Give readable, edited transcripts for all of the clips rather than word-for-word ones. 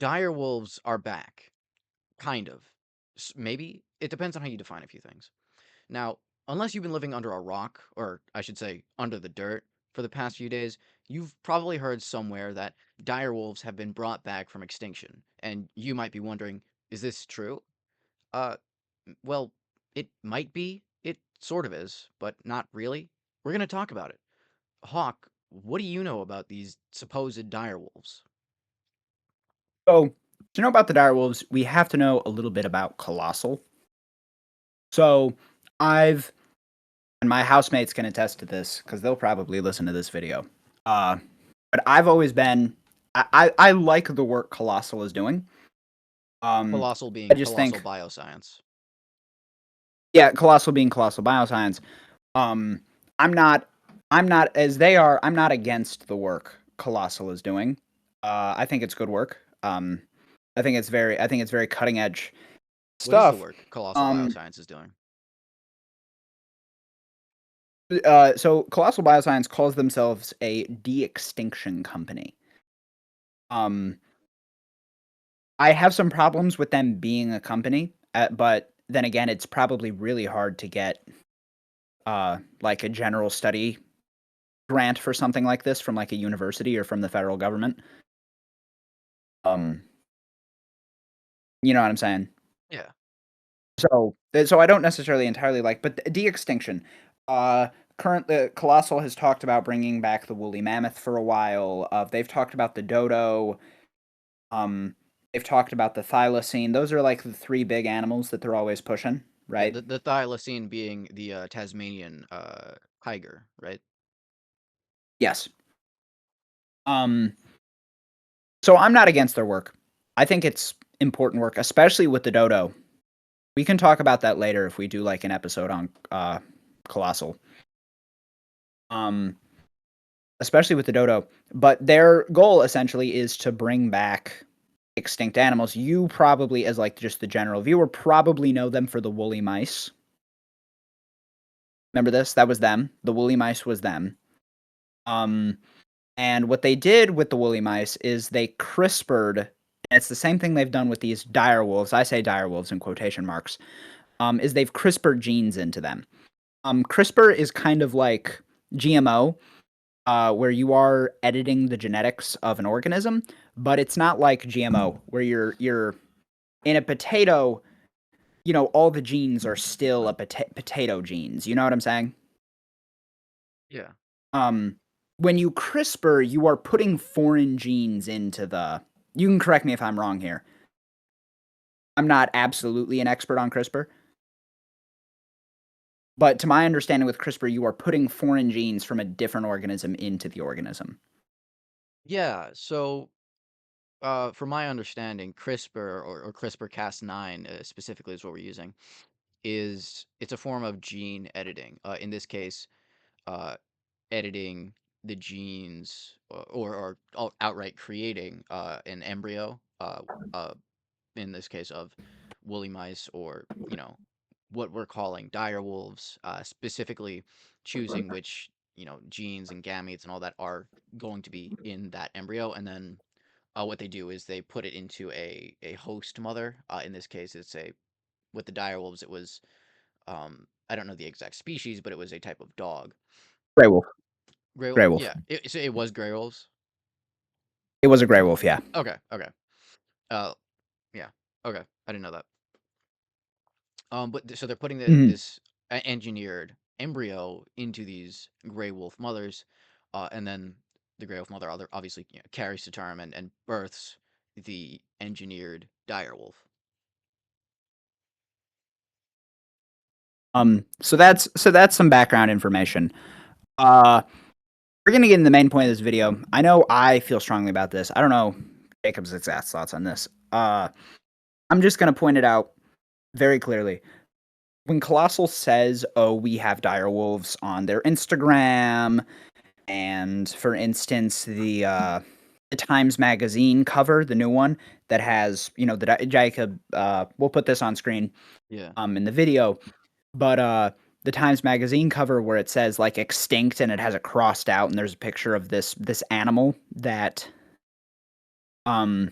dire wolves are back, kind of. Maybe it depends on how you define a few things. Now, unless you've been living under a rock, or I should say, under the dirt, for the past few days, you've probably heard somewhere that dire wolves have been brought back from extinction, and you might be wondering, is this true? Uh, well, it might be. It sort of is, but not really. We're gonna talk about it. Hawk, what do you know about these supposed dire wolves? So, to know about the direwolves, we have to know a little bit about Colossal. So, I've and my housemates can attest to this because they'll probably listen to this video. Uh, but I've always been I like the work Colossal is doing. Um, Colossal I being just Colossal think, Bioscience. yeah, Colossal being Colossal Bioscience. Um, I'm not I'm not as they are. I'm not against the work Colossal is doing. I think it's good work. I think it's very cutting edge What is the stuff. work Colossal Um, Bioscience is doing? so Colossal Bioscience calls themselves a de-extinction company. Um, I have some problems with them being a company, but then again, it's probably really hard to get like a general study grant for something like this from like a university or from the federal government. Um, you know what I'm saying? Yeah. So I don't necessarily entirely like, but de-extinction. Uh, Colossal has talked about bringing back the woolly mammoth for a while. They've talked about the dodo. Um, they've talked about the thylacine. Those are like the three big animals that they're always pushing, Yeah, right? the thylacine being the Tasmanian tiger, right? Yes. Um, so I'm not against their work. I think it's important work, especially with the dodo. We can talk about that later if we do like an episode on Colossal. Um, especially with the dodo. But their goal essentially is to bring back extinct animals. You probably, as like just the general viewer, probably know them for the woolly mice. Remember this? That was them. The woolly mice was them. Um, and what they did with the woolly mice is they CRISPRed. And it's the same thing they've done with these dire wolves. I say dire wolves in quotation marks. Is they've CRISPRed genes into them. CRISPR is kind of like GMO, where you are editing the genetics of an organism, but it's not like GMO, where you're in a potato. You know, all the genes are still a potato genes. You know what I'm saying? Yeah. Um, when you CRISPR, you are putting foreign genes into the. You can correct me if I'm wrong here. I'm not absolutely an expert on CRISPR, but to my understanding with CRISPR, you are putting foreign genes from a different organism into the organism. Yeah, so from my understanding, CRISPR or CRISPR-Cas9 specifically is what we're using, it's a form of gene editing. In this case, uh, editing the genes or outright creating an embryo, uh, in this case of woolly mice or, what we're calling dire wolves, specifically choosing which, genes and gametes and all that are going to be in that embryo. And then what they do is they put it into a host mother. In this case, with the dire wolves, it was, I don't know the exact species, but it was a type of dog. Gray wolf. Gray, Gray wolf. yeah, so it was gray wolves. It was a gray wolf. Yeah. Okay, okay. Uh, yeah, okay. I didn't know that. But so they're putting Mhm. this engineered embryo into these gray wolf mothers, and then the gray wolf mother obviously carries to term and births the engineered dire wolf. So that's some background information. Uh, we're gonna get in the main point of this video. I know I feel strongly about this. I don't know Jacob's exact thoughts on this. I'm just gonna point it out very clearly. When Colossal says, "Oh, we have dire wolves on their Instagram," and for instance, the Times Magazine cover, the new one that has, Jacob. We'll put this on screen Yeah. in the video. But the Times Magazine cover where it says like extinct and it has it crossed out and there's a picture of this animal that um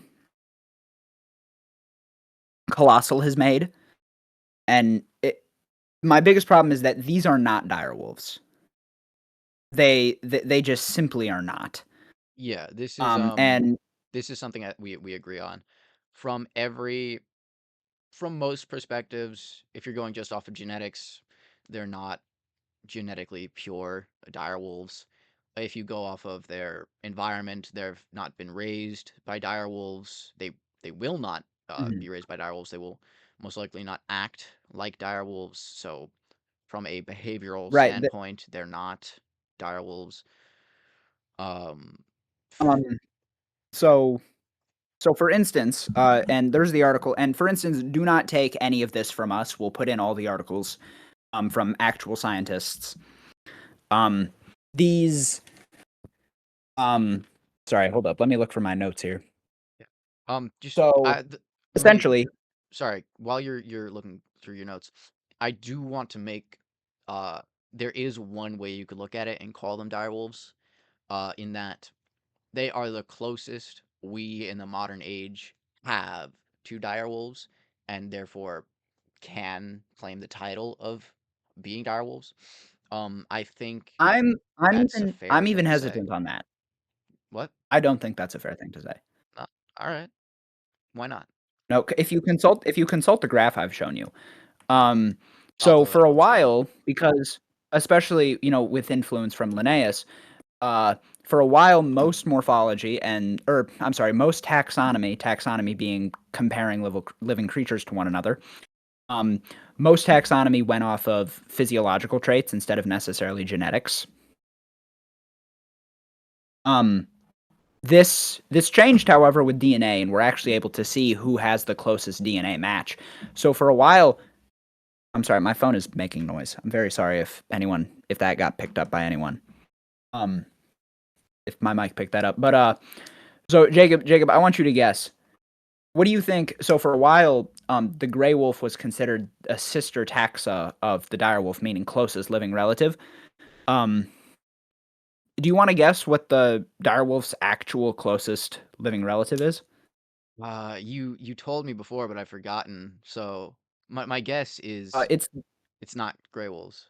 Colossal has made, and my biggest problem is that these are not direwolves. They just simply are not. Yeah, And this is something that we agree on. From every from most perspectives, if you're going just off of genetics, they're not genetically pure direwolves. If you go off of their environment, they've not been raised by direwolves. They will not mhm. be raised by direwolves. They will most likely not act like direwolves. So, from a behavioral Right. standpoint, they're not direwolves. Um, Um, so for instance, and there's the article, and for instance, do not take any of this from us. We'll put in all the articles from actual scientists. Um, these sorry, hold up. Let me look for my notes here. yeah. Just So let me. essentially, Sorry, while you're looking through your notes, I do want to make. Uh, there is one way you could look at it and call them direwolves. In that they are the closest we in the modern age have to direwolves, and therefore can claim the title of being direwolves. I think that's a fair I'm thing even to say. hesitant on that. What? I don't think that's a fair thing to say. Uh, all right, why not? No, if you consult the graph I've shown you, um, I'll so pull it for up a on screen. while, because especially with influence from Linnaeus, uh, for a while, most morphology or I'm sorry, most taxonomy being comparing living creatures to one another, um, most taxonomy went off of physiological traits instead of necessarily genetics. Um, this changed, however, with DNA, and we're actually able to see who has the closest DNA match. So for a while, I'm sorry, my phone is making noise. I'm very sorry if that got picked up by anyone. Um, if my mic picked that up, but so Jacob, I want you to guess. What do you think? So for a while, the gray wolf was considered a sister taxa of the dire wolf, meaning closest living relative. Um, do you want to guess what the dire wolf's actual closest living relative is? You told me before, but I've forgotten. So my guess Uh, is it's it's not gray wolves.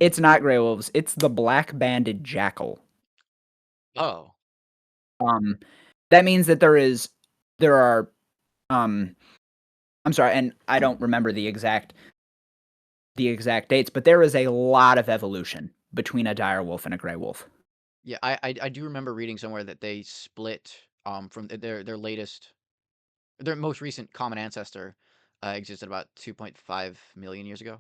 it's not gray wolves. It's the black-banded jackal. Oh, Um, that means that there are um, I'm sorry, and I don't remember the exact dates, but there is a lot of evolution between a dire wolf and a gray wolf. yeah. I do remember reading somewhere that they split from their latest their most recent common ancestor existed about 2.5 million years ago.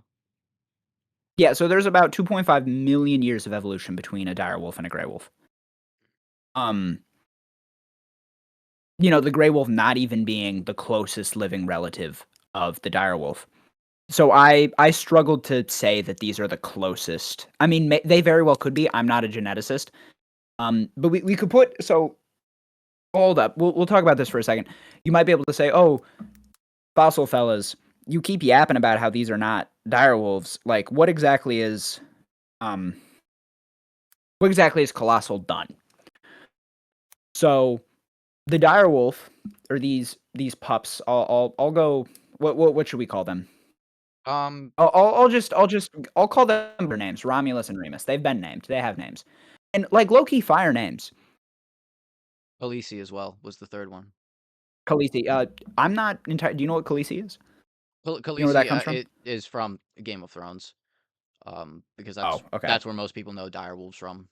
Yeah, so there's about 2.5 million years of evolution between a dire wolf and a gray wolf. Um, the gray wolf not even being the closest living relative of the dire wolf. So I struggled to say that these are the closest. I mean, they very well could be. I'm not a geneticist. But we could put so hold up. We'll talk about this for a second. You might be able to say, "Oh, fossil fellas, you keep yapping about how these are not dire wolves. Like, um what exactly is Colossal done?" So the dire wolf or these pups, I'll go. What should we call them? Um, I'll call them their names, Romulus and Remus. They've been named. They have names, and like low-key fire names. Khaleesi as well was the third one. Khaleesi. I'm not entirely. Do you know what Khaleesi is? You know where that Khaleesi, comes from? it is from Game of Thrones. Because Oh, okay. that's where most people know direwolves from.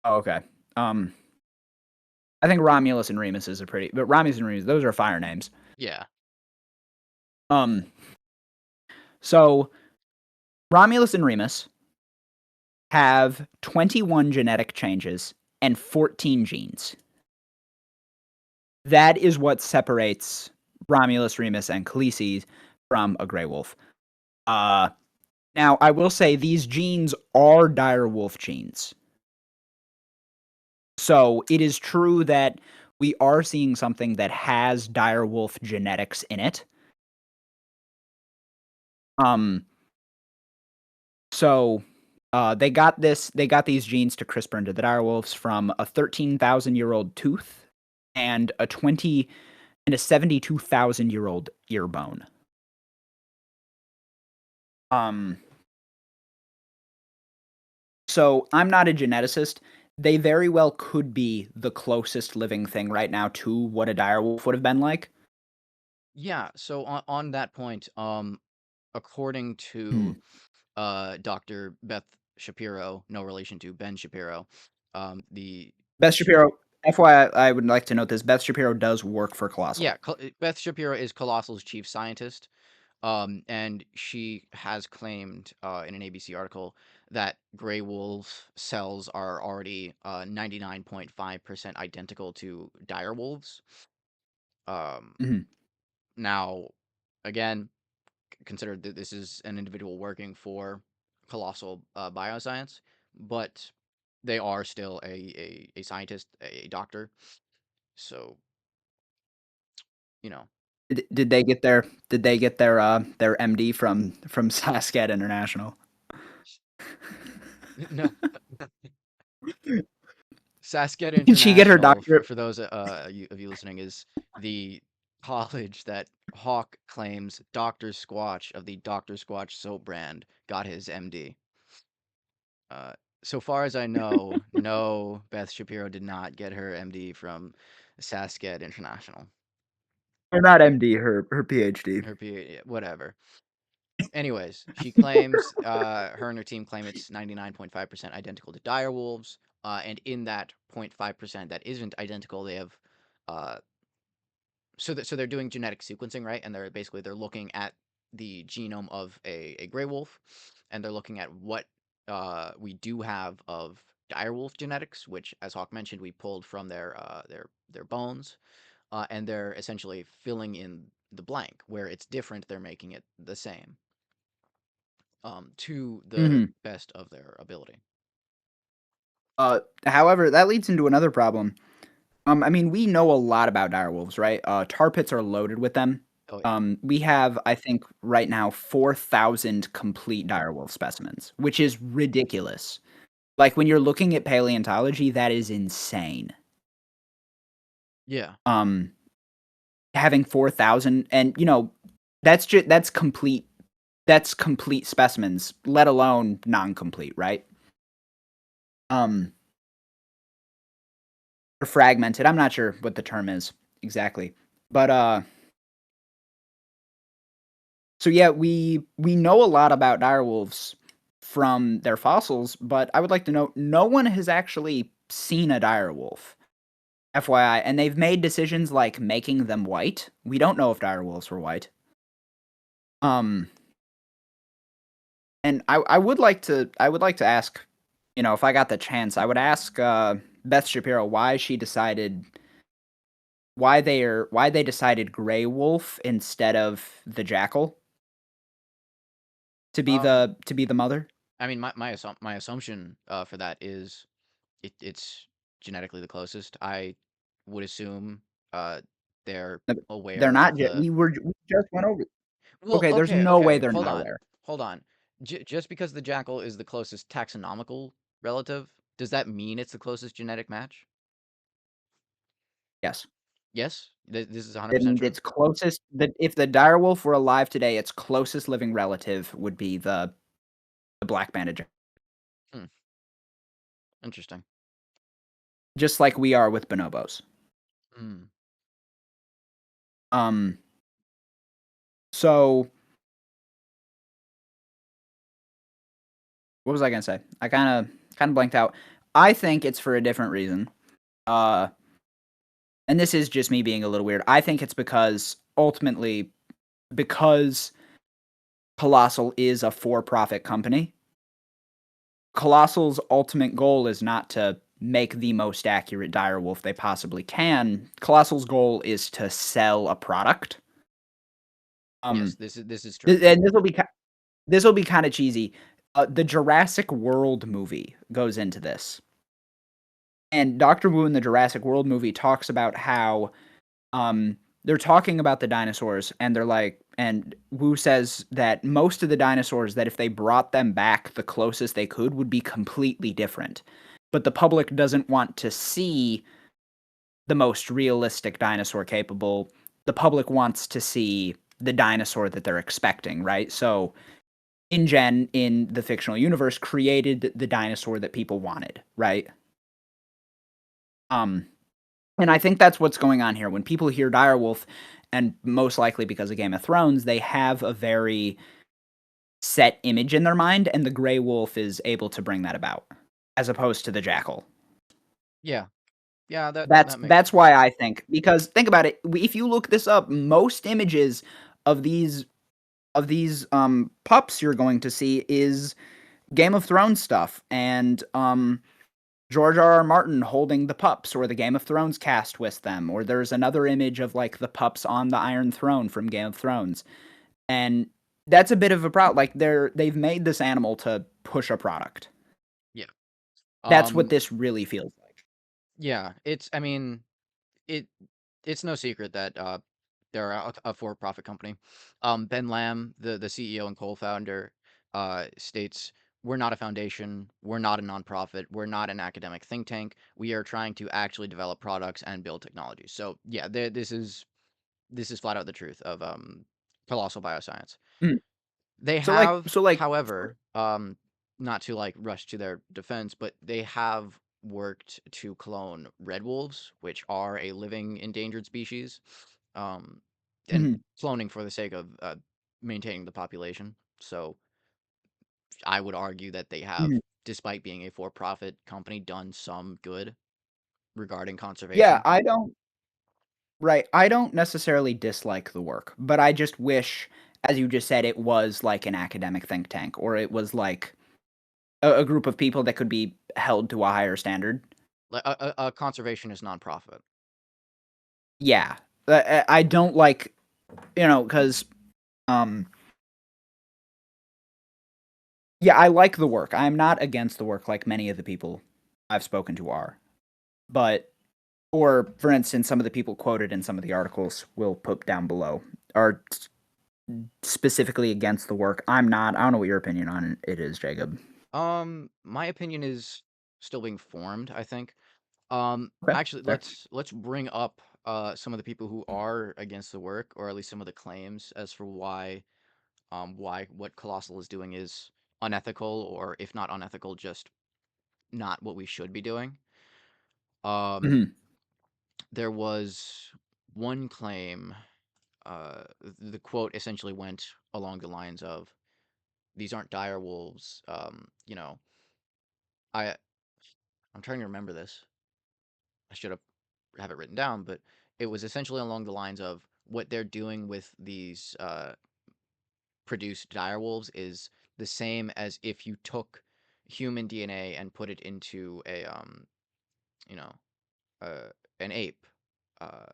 Oh, okay. Um, I think Romulus and Remus is but Romulus and Remus, those are fire names. Yeah. Um, so Romulus and Remus have 21 genetic changes and 14 genes. That is what separates Romulus, Remus, and Khaleesi from a gray wolf. Uh, Now, I will say these genes are dire wolf genes. So it is true that we are seeing something that has dire wolf genetics in it. Um, so they got these genes to CRISPR into the dire wolves from a 13,000-year-old tooth and a and a 72,000-year-old ear bone. Um, so I'm not a geneticist. They very well could be the closest living thing right now to what a direwolf would have been like. Yeah, so on that point, according to Mhm. Dr. Beth Shapiro, no relation to Ben Shapiro, the Beth she, Shapiro, FYI, I would like to note this. Beth Shapiro does work for Colossal. yeah, Beth Shapiro is Colossal's chief scientist. And she has claimed in an ABC article that gray wolf cells are already 99.5% identical to dire wolves. Um, Mhm. Now, again, consider that this is an individual working for Colossal Bioscience, but they are still a scientist, a doctor. So, you know, Did they get their MD from Saskat International? no. Sasket Did she get her International, doctorate? for those of you listening, is the college that Hawk claims Dr. Squatch of the Dr. Squatch soap brand got his MD. Uh, so far as I know, no, Beth Shapiro did not get her MD from Sasket International. Or not MD, her PhD. Her whatever. Anyways, she claims, her and her team claim it's 99.5% identical to dire wolves. And in that 0.5% that isn't identical, they have uh, so they're doing genetic sequencing, right? And they're looking at the genome of a gray wolf, and they're looking at what we do have of direwolf genetics, which, as Hawk mentioned, we pulled from their bones, and they're essentially filling in the blank where it's different. They're making it the same, to the Mhm. best of their ability. However, that leads into another problem. I mean, we know a lot about direwolves, right? Tar pits are loaded with them. Oh yeah, We have, I think, right now 4,000 complete direwolf specimens, which is ridiculous. Like when you're looking at paleontology, that is insane. yeah. Um, Having 4,000, and that's complete specimens, let alone non-complete, right? Um, or fragmented. I'm not sure what the term is exactly, but so yeah, we know a lot about direwolves from their fossils, but I would like to know no one has actually seen a direwolf. FYI, and they've made decisions like making them white. We don't know if direwolves were white. Um, and I would like to ask, if I got the chance, I would ask Beth Shapiro why they decided Grey Wolf instead of the Jackal Um, to be the mother. I mean, my assumption for that is it's genetically the closest. I would assume uh, they're Uh, They're aware not. of the. We just went over. Well, Okay, there's okay, no way okay. they're Hold not on, aware. hold on. Just because the jackal is the closest taxonomical relative, does that mean it's the closest genetic match? Yes. Yes, this is 100% And true. its closest that if the direwolf were alive today, its closest living relative would be the black banded, Hmm, interesting. just like we are with bonobos. Hmm. Um, so what was I gonna say? I kind of blanked out. I think it's for a different reason. Uh, and this is just me being a little weird. I think it's because ultimately, because Colossal is a for-profit company, Colossal's ultimate goal is not to make the most accurate direwolf they possibly can. Colossal's goal is to sell a product. Yes, Um, this is true. and this will be kind of cheesy. The Jurassic World movie goes into this, and Doctor Wu in the Jurassic World movie talks about how they're talking about the dinosaurs, and they're like, and Wu says that most of the dinosaurs, that if they brought them back the closest they could, would be completely different. But the public doesn't want to see the most realistic dinosaur capable. the public wants to see the dinosaur that they're expecting, right? So InGen in the fictional universe created the dinosaur that people wanted, right? Um, and I think that's what's going on here. When people hear direwolf, and most likely because of Game of Thrones, they have a very set image in their mind, and the gray wolf is able to bring that about, as opposed to the jackal. Yeah. Yeah, That's that makes that's sense. why I think, because think about it, if you look this up, most images of these pups you're going to see is Game of Thrones stuff, and George R.R. Martin holding the pups, or the Game of Thrones cast with them, or there's another image of like the pups on the Iron Throne from Game of Thrones, and that's a bit of a problem. Like they've made this animal to push a product. Yeah. That's what Um, this really feels like. yeah, it's I mean, it it's no secret that they're a for-profit company. Ben Lamb, the CEO and co-founder, states, "We're not a foundation. We're not a nonprofit. We're not an academic think tank. We are trying to actually develop products and build technologies." So yeah, this is flat out the truth of Colossal Bioscience. Mm. They So like have, so like however, not to like rush to their defense, but they have worked to clone red wolves, which are a living endangered species, um, and Mhm, cloning for the sake of maintaining the population. So I would argue that they have, mhm. despite being a for-profit company, done some good regarding Yeah, conservation. I don't right, I don't necessarily dislike the work, but I just wish, as you just said, it was like an academic think tank, or it was like a group of people that could be held to a higher standard. Like a conservationist nonprofit. Yeah. I don't like, because um, yeah, I like the work. I'm not against the work like many of the people I've spoken to are. But or for instance, some of the people quoted in some of the articles we'll put down below are specifically against the work. I'm not. I don't know what your opinion on it is, Jacob. My opinion is still being formed, I think. Okay, Actually, fair. let's bring up some of the people who are against the work, or at least some of the claims as for why what Colossal is doing is unethical, or if not unethical, just not what we should be doing. Um, Mhm, there was one claim. The quote essentially went along the lines of, "These aren't dire wolves." I I'm trying to remember this. I should have it written down, but it was essentially along the lines of what they're doing with these produced direwolves is the same as if you took human DNA and put it into a you know, uh, an ape. I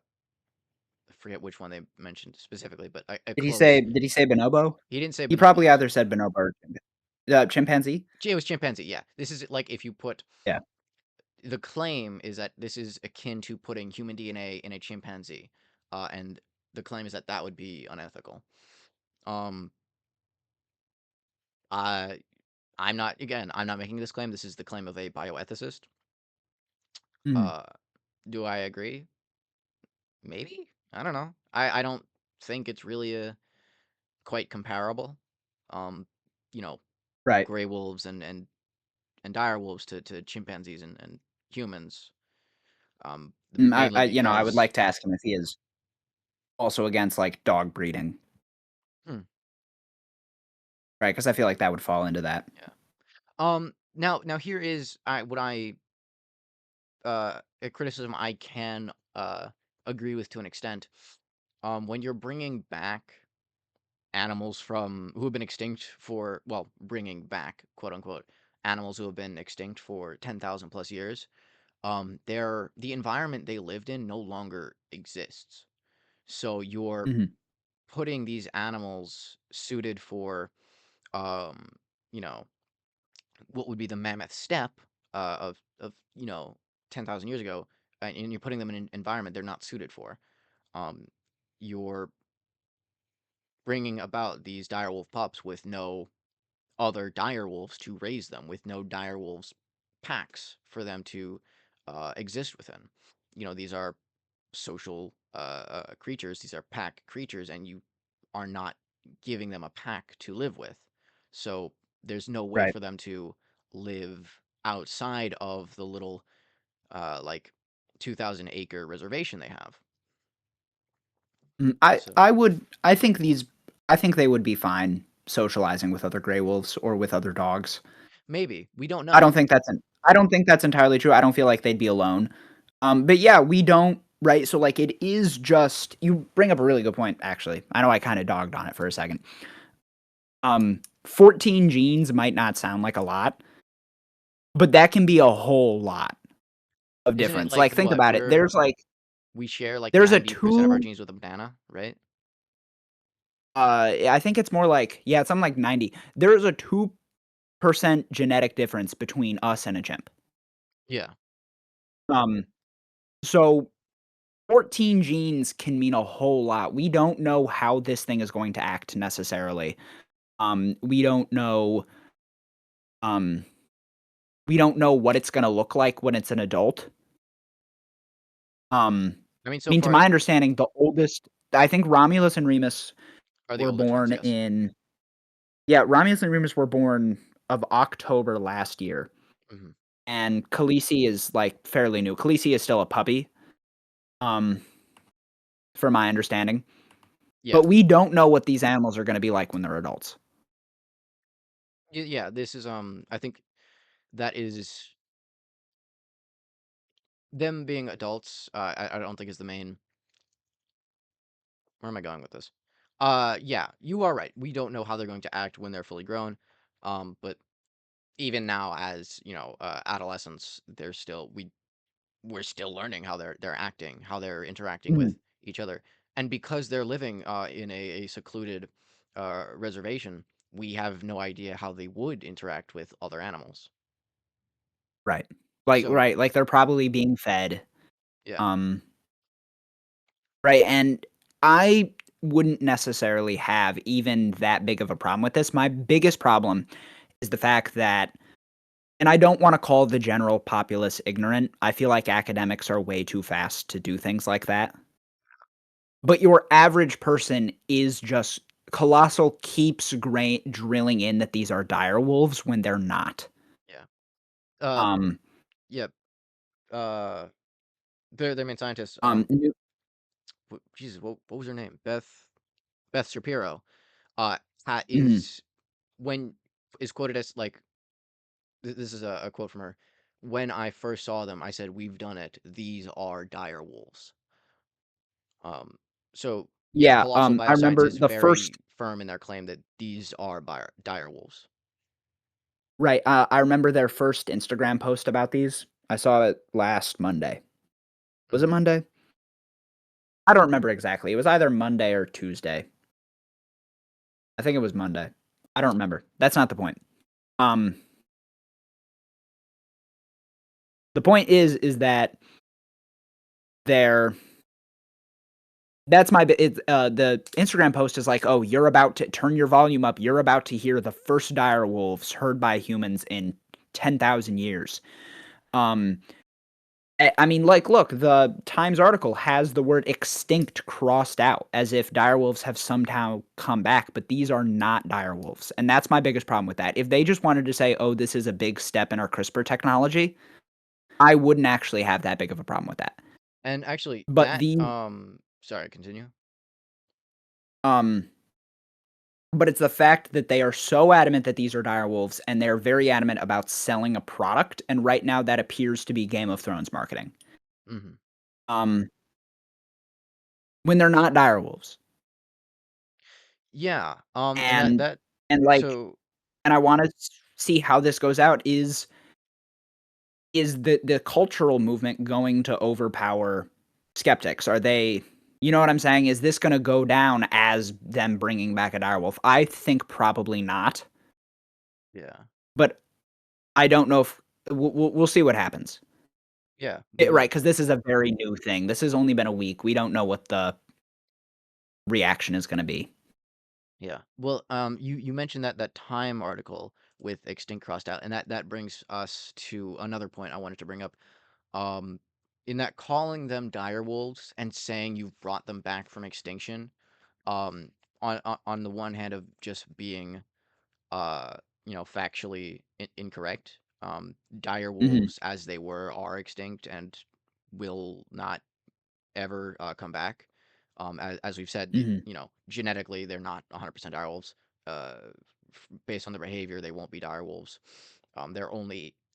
forget which one they mentioned specifically, but a close. did he say bonobo? He didn't say He probably bonobos. either said bonobo or chimpanzee. It was chimpanzee. Yeah, this is like if you put Yeah. the claim is that this is akin to putting human DNA in a chimpanzee, and the claim is that that would be unethical. Um, I I'm not making this claim. This is the claim of a bioethicist. Mhm. Uh, do I agree? Maybe. I don't know. I don't think it's really a quite comparable. Um, you know, Right. gray wolves and dire wolves to chimpanzees and humans. Mainly I would because like to ask him if he is also against like dog breeding, hmm, right? Because I feel like that would fall into that. yeah. Now here is what I a criticism I can agree with to an extent. When you're bringing back animals from who have been extinct for, well, bringing back, quote unquote, animals who have been extinct for 10,000 plus years, the environment they lived in no longer exists. So you're Mhm. putting these animals suited for, um, you know, what would be the mammoth steppe of 10,000 years ago, and you're putting them in an environment they're not suited for. Um, you're bringing about these direwolf pups with no other direwolves to raise them, with no direwolves packs for them to exist within. These are social creatures. These are pack creatures, and you are not giving them a pack to live with. So there's no way Right. for them to live outside of the little like 2,000 acre reservation they have. So I think they would be fine socializing with other gray wolves or with other dogs. maybe we don't know. I don't think that's entirely true. I don't feel like they'd be alone. But yeah, we don't, right? So like it is just you bring up a really good point actually. I know I kind of dogged on it for a second. 14 genes might not sound like a lot, but that can be a whole lot of Isn't it difference. like Like think what about it. we share like There's a 90% of our 2 genes with a banana, right? I think it's more like yeah, it's something like 90. There's a 2% genetic difference between us and a chimp. Yeah. Um so 14 genes can mean a whole lot. We don't know how this thing is going to act necessarily. We don't know um we don't know what it's going to look like when it's an adult. I mean, I so mean to far my understanding the oldest I think Romulus and Remus are the were oldest ones, born yes. in yeah, Romulus and Remus were born of October last year. Hmm. And Khaleesi is like fairly new. Khaleesi is still a puppy. Um from my understanding. Yeah. But we don't know what these animals are going to be like when they're adults. Yeah, this is I think that is them being adults. I don't think is the main. Where am I going with this? Yeah, you are right. We don't know how they're going to act when they're fully grown. But even now, as you know, adolescents, we're still learning how they're acting, how they're interacting with Mhm. each other, and because they're living in a secluded reservation, we have no idea how they would interact with other animals. Right. So Like they're probably being fed. yeah. Um, right, and I wouldn't necessarily have even that big of a problem with this. My biggest problem is the fact that and I don't wanna call the general populace ignorant. I feel like academics are way too fast to do things like that. But your average person is just Colossal keeps drilling in that these are dire wolves when they're not. Yeah. Uh, Um, yeah. Uh, their main scientist. new Jesus, what was her name? Beth Shapiro. Uh, mhm. is when is quoted as like this is a quote from her. When I first saw them, I said, "We've done it. These are dire wolves." Um, so yeah, Yeah, Colossal I Bioscience remember is the very first firm in their claim that these are dire wolves. right, I remember their first Instagram post about these. I saw it last Monday. Was it Hmm. Monday? I don't remember exactly. It was either Monday or Tuesday. I think it was Monday. I don't remember. That's not the point. Um, the point is that they're that's my the Instagram post is like, "Oh, you're about to turn your volume up. You're about to hear the first dire wolves heard by humans in 10,000 years." Um, I mean, like, look, the Times article has the word extinct crossed out as if direwolves have somehow come back, but these are not direwolves. And that's my biggest problem with that. If they just wanted to say, oh, this is a big step in our CRISPR technology, I wouldn't actually have that big of a problem with that. And actually, But that the, sorry, continue. um, but it's the fact that they are so adamant that these are direwolves and they're very adamant about selling a product. And right now that appears to be Game of Thrones marketing. Hmm. Um, when they're not direwolves. Yeah. And that And that and like so and I wanna see how this goes out. Is the cultural movement going to overpower skeptics? Are they you know what I'm saying? Is this gonna go down as them bringing back a direwolf? I think probably not, yeah, but I don't know if we'll see what happens. yeah. Right, because this is a very new thing. This has only been a week. We don't know what the reaction is gonna be. Yeah. Well, you mentioned that Time article with extinct crossed out, and that brings us to another point I wanted to bring up. Um, in that calling them dire wolves and saying you've brought them back from extinction, um, on the one hand of just being, uh, factually incorrect. Dire Mhm, wolves, as they were, are extinct and will not ever come back. As we've said, mhm, genetically they're not 100% dire wolves. Based on their behavior, they won't be dire wolves.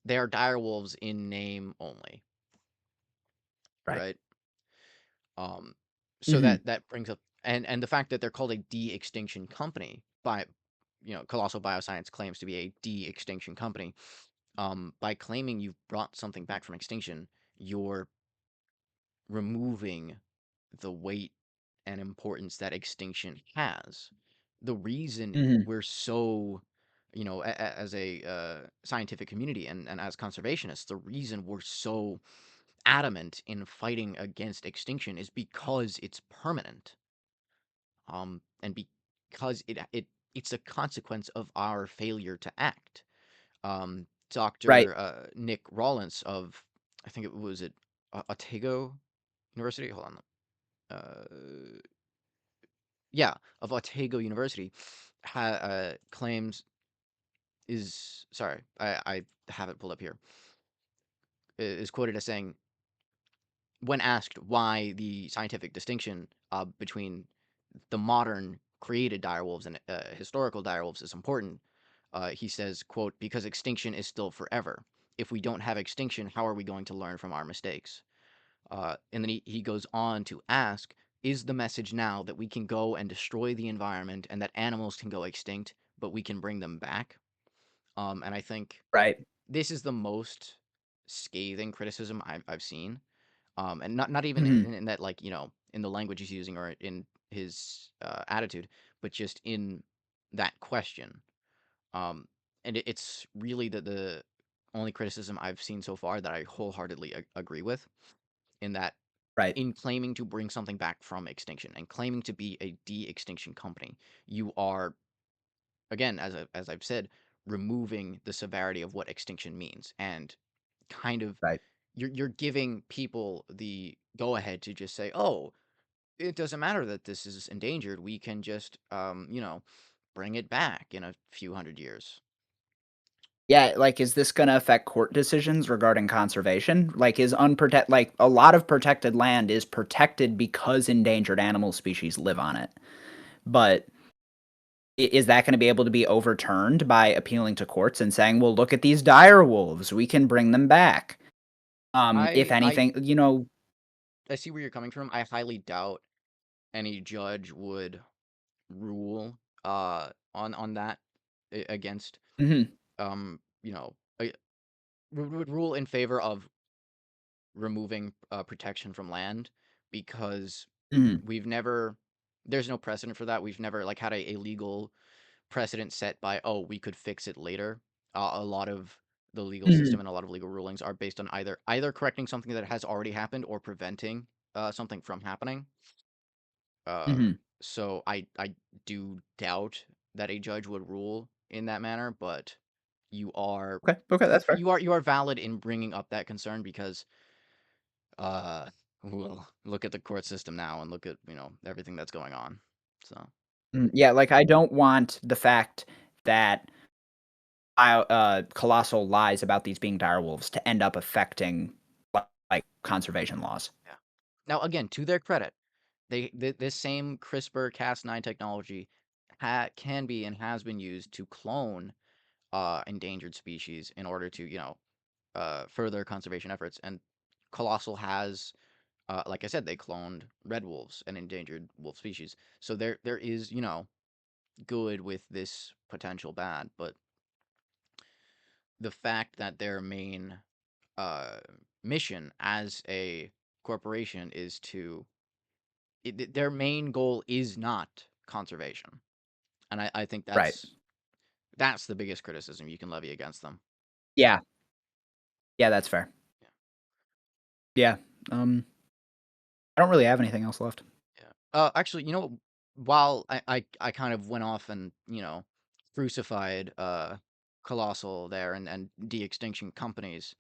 They are dire wolves in name only, right. right? So Mhm, that brings up, and the fact that they're called a de-extinction company by, Colossal Bioscience claims to be a de-extinction company. By claiming you've brought something back from extinction, you're removing the weight and importance that extinction has. The reason mhm, we're so, as a scientific community and as conservationists, the reason we're so adamant in fighting against extinction is because it's permanent. And because it's a consequence of our failure to act. right. Dr. Nick Rollins of, I think it was at Otago University. Hold on. Yeah, of Otago University, claims is sorry, I have it pulled up here. Is quoted as saying, when asked why the scientific distinction between the modern created direwolves and historical direwolves is important, he says, "quote Because extinction is still forever. If we don't have extinction, how are we going to learn from our mistakes?" And then he goes on to ask, is the message now that we can go and destroy the environment and that animals can go extinct, but we can bring them back? And I think Right. this is the most scathing criticism I've seen. And not even Mhm. in that, like, in the language he's using or in his attitude, but just in that question. Um, and it's really the only criticism I've seen so far that I wholeheartedly agree with, in that, Right. in claiming to bring something back from extinction and claiming to be a de-extinction company, you are, again, as I've said, removing the severity of what extinction means, and kind of, Right. you're giving people the go ahead to just say, "Oh, it doesn't matter that this is endangered. We can just bring it back in a few hundred years." Yeah, like, is this gonna affect court decisions regarding conservation? Like, like, a lot of protected land is protected because endangered animal species live on it. But is that gonna be able to be overturned by appealing to courts and saying, "Well, look at these dire wolves, we can bring them back." If I I anything, I see where you're coming from. I highly doubt any judge would rule on that, against, mhm, um you know a, would rule in favor of removing protection from land, because mhm, we've never there's no precedent for that. We've never, like, had a legal precedent set by, oh, we could fix it later. A lot of the legal system mhm, and a lot of legal rulings are based on either correcting something that has already happened or preventing something from happening. Uh, mhm. so I do doubt that a judge would rule in that manner, but you are Okay, okay, that's fair. you are valid in bringing up that concern, because uh well, look at the court system now and look at, everything that's going on. So, Yeah, like, I don't want the fact that Colossal lies about these being direwolves to end up affecting, like, conservation laws. yeah. Now, again, to their credit, this same CRISPR-Cas9 technology can be and has been used to clone endangered species in order to, further conservation efforts. And Colossal has, like I said, they cloned red wolves, an endangered wolf species. So there is, good with this potential bad, but the fact that their main uh, mission as a corporation is to their main goal is not conservation, and I think Right. that's the biggest criticism you can levy against them. Yeah. Yeah, that's fair. Yeah, Yeah. I don't really have anything else left. yeah. Actually, while I kind of went off and, crucified Colossal there and de-extinction companies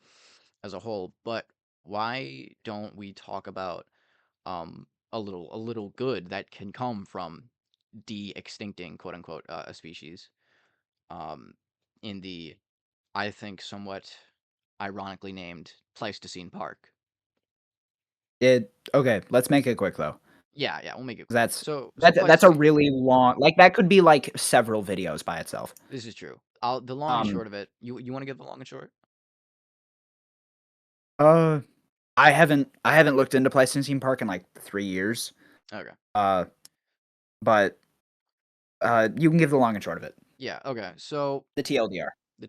as a whole, but why don't we talk about a little good that can come from de-extincting, quote unquote, a species, um, in the, I think, somewhat ironically named Pleistocene Park. It okay, let's make it quick though. Yeah, yeah, we'll make it quick. That's So that's a Pleistocene. really long like, that could be, like, several videos by itself. This is true. The long and Um, short of it. You want to get the long and short? uh, I haven't looked into Pleistocene Park in, like, 3 years, Okay. uh, but, you can give the long and short of it. Yeah. Okay. So The TLDR. the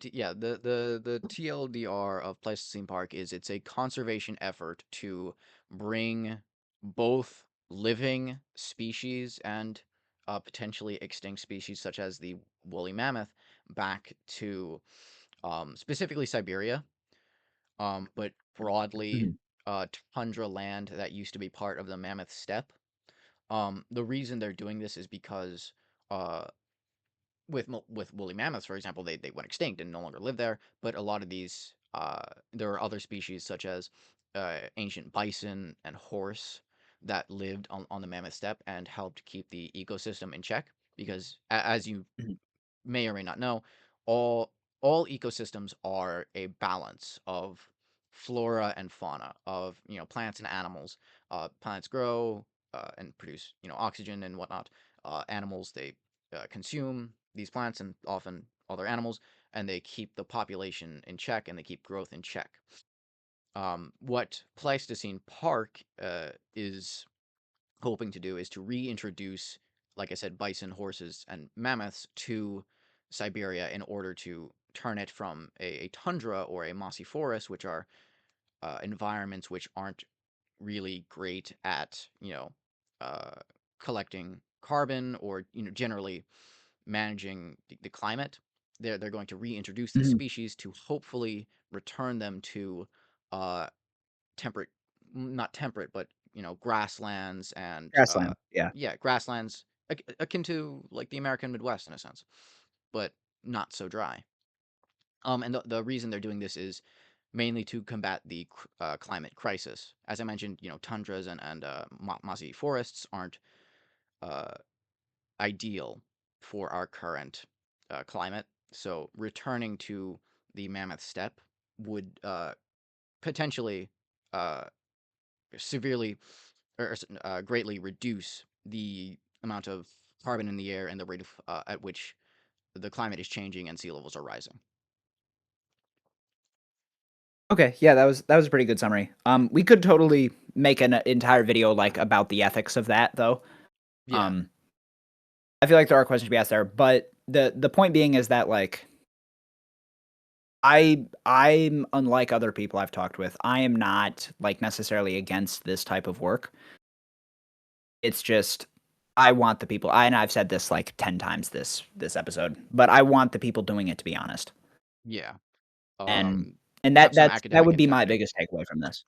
TLDR of Pleistocene Park is it's a conservation effort to bring both living species and potentially extinct species such as the woolly mammoth back to specifically Siberia, but broadly Mhm, tundra land that used to be part of the mammoth steppe. The reason they're doing this is because uh, with woolly mammoths, for example, they went extinct and no longer live there. But a lot of these, there are other species such as ancient bison and horse that lived on the mammoth steppe and helped keep the ecosystem in check. Because as you mhm, may or may not know, all all ecosystems are a balance of flora and fauna of plants and animals. Plants grow and produce oxygen and whatnot. Animals they consume these plants and often other animals, and they keep the population in check and they keep growth in check. What Pleistocene Park is hoping to do is to reintroduce, like I said, bison, horses, and mammoths to Siberia in order to turn it from a tundra or a mossy forest, which are environments which aren't really great at, uh, collecting carbon or, generally managing the climate. They're going to reintroduce these mhm. species to hopefully return them to uh, temperate, not temperate, but grasslands and Grassland, yeah. yeah, grasslands akin to like the American Midwest in a sense, but not so dry. And the reason they're doing this is mainly to combat the climate crisis. As I mentioned, tundras and mossy forests aren't uh, ideal for our current climate. So returning to the mammoth steppe would potentially uh, severely or greatly reduce the amount of carbon in the air and the rate of at which the climate is changing and sea levels are rising. Okay, yeah, that was a pretty good summary. We could totally make an entire video, like, about the ethics of that, though. Yeah, Um, I feel like there are questions to be asked there, but the point being is that, like, I'm unlike other people I've talked with. I am not, like, necessarily against this type of work. It's just I want the people and I've said this, like, 10 times this episode, but I want the people doing it to be honest. yeah. And Um, and have some that academic would be my integrity. biggest takeaway from this.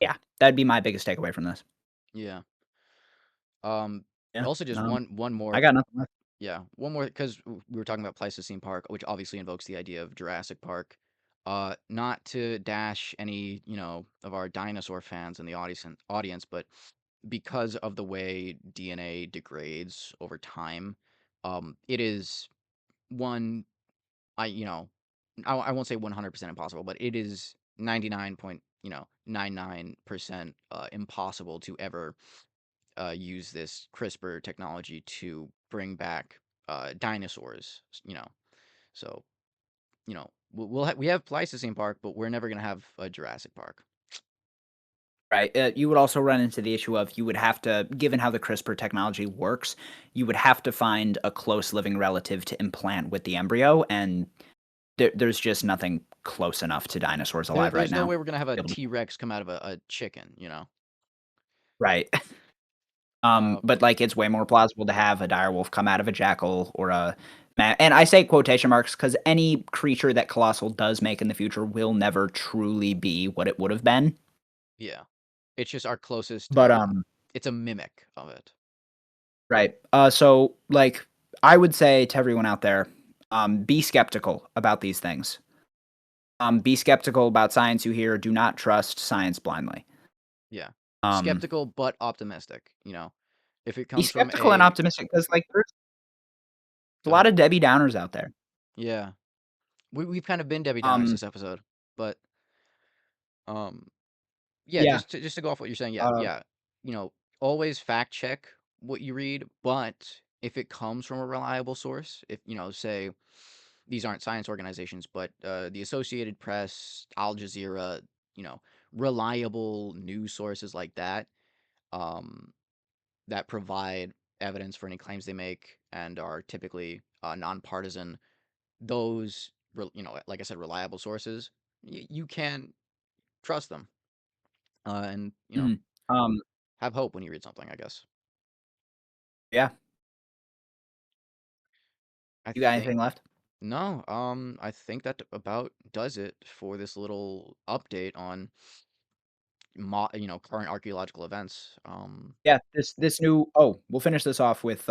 Yeah, that'd be my biggest takeaway from this. Yeah. Um, Yeah, also just one I more. got nothing left. Yeah, one more because we were talking about Pleistocene Park, which obviously invokes the idea of Jurassic Park. Not to dash any, of our dinosaur fans in the audience, but because of the way DNA degrades over time, it is one I I won't say 100% impossible, but it is 99.99% impossible to ever use this CRISPR technology to bring back dinosaurs. So we have Pleistocene Park, but we're never gonna have a Jurassic Park. Right, you would also run into the issue of you would have to given how the CRISPR technology works, you would have to find a close living relative to implant with the embryo, and there's just nothing close enough to dinosaurs alive right There's no now. way we're gonna have a Able to T Rex come out of a chicken. right. Uh, But, like, it's way more plausible to have a direwolf come out of a jackal or a ma and I say quotation marks because any creature that Colossal does make in the future will never truly be what it would have been. yeah, it's just our closest. But, It's a mimic of it. right. So, like, I would say to everyone out there, be skeptical about these things. Be skeptical about science you hear. Do not trust science blindly. Yeah. Um, Skeptical but optimistic, you know? If it be comes from skeptical and a optimistic because, like, there's a Go lot ahead. of Debbie Downers out there. Yeah. We've kind of been Debbie Downers Um, this episode, but, um, yeah, yeah. just to go off what you're saying, yeah, Uh, yeah, you know, always fact check what you read, but if it comes from a reliable source, if, say these aren't science organizations, but, the Associated Press, Al Jazeera, you know, reliable news sources like that, um, that provide evidence for any claims they make and are typically, nonpartisan, those, like I said, reliable sources, you can trust them, and, mm, um, have hope when you read something, I guess. yeah. I You got think anything left? No, I think that about does it for this little update on current archaeological events. Yeah, this new we'll finish this off with,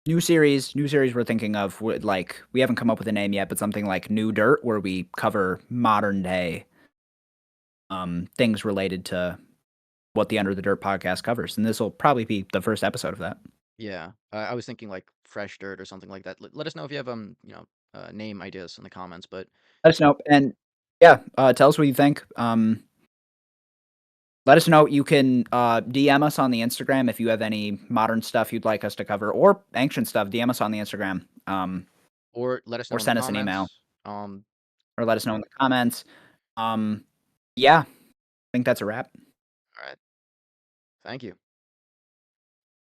new series we're thinking of would, like, we haven't come up with a name yet, but something like New Dirt, where we cover modern day, things related to what the Under the Dirt podcast covers, and this will probably be the first episode of that. Yeah, I was thinking like fresh dirt or something like that. Let us know if you have name ideas in the comments. But Let us know, and yeah, tell us what you think. Let us know. You can DM us on the Instagram if you have any modern stuff you'd like us to cover, or ancient stuff. DM us on the Instagram, or let us or know in the send us an email, comments. or let us know in the comments. Um, yeah, I think that's a wrap. All right, thank you.